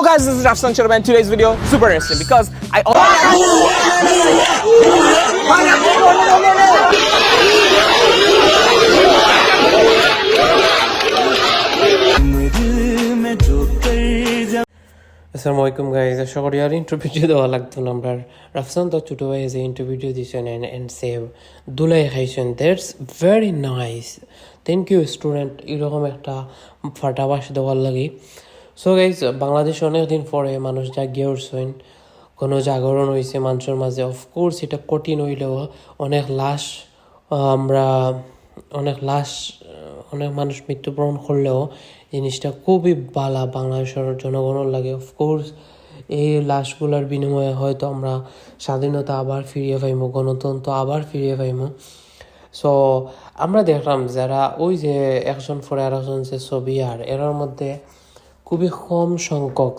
Hello guys, this is Rafsan Sharma and today's video super interesting because I আসসালামু আলাইকুম guys আশা করি আর interview দেওয়া লাগতো না আমরা রাফসান তো ছোটো ভাই যে ইন্টারভিউ দিয়েছেন এন্ড সেভ দুলাই খাইছেন that's very nice thank you student এরকম একটা ফাটাবাস দেওয়ার লাগে সো গাইজ বাংলাদেশে অনেকদিন পরে মানুষ জাগিয়ে উঠছেন কোনো জাগরণ হয়েছে মানুষের মাঝে অফকোর্স এটা কঠিন হইলেও অনেক লাশ অনেক মানুষ মৃত্যুবরণ করলেও জিনিসটা খুবই বালা বাংলাদেশের জনগণের লাগে অফকোর্স এই লাশগুলোর বিনিময়ে হয়তো আমরা স্বাধীনতা আবার ফিরিয়ে পাইমু গণতন্ত্র আবার ফিরিয়ে পাইমু সো আমরা দেখলাম যারা ওই যে একজন পরে আর একজন যে ছবি আর এর মধ্যে খুবই কম সংখ্যক